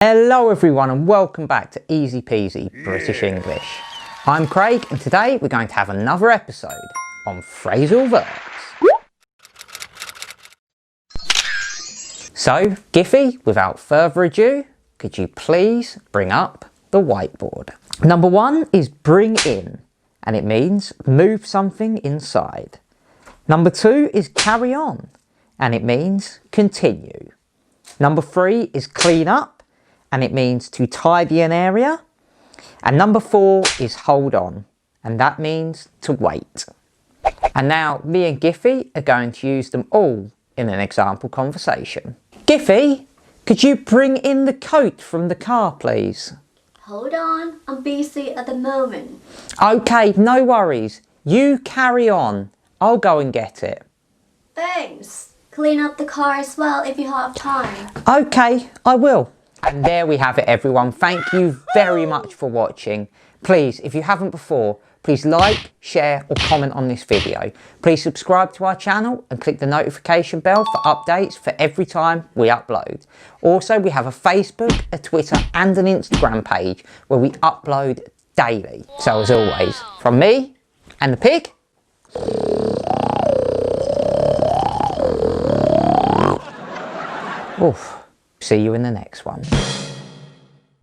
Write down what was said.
Hello everyone and welcome back to Easy-peasy British English. I'm Craig and today we're going to have another episode on phrasal verbs. So, Giffy, without further ado, could you please bring up the whiteboard? Number one is bring in, and it means move something inside. Number two is carry on, and it means continue. Number three is clean up, and it means to tidy an area. And number four is hold on, and that means to wait. And now me and Giffy are going to use them all in an example conversation. Giffy, could you bring in the coat from the car, please? Hold on, I'm busy at the moment. Okay, no worries. You carry on. I'll go and get it. Thanks. Clean up the car as well if you have time. Okay, I will. And there we have it everyone. Thank you very much for watching. Please, if you haven't before, please like, share or comment on this video. Please subscribe to our channel and click the notification bell for updates for every time we upload. Also, we have a Facebook, a Twitter and an Instagram page where we upload daily. So as always, from me and the pig, oof. See you in the next one.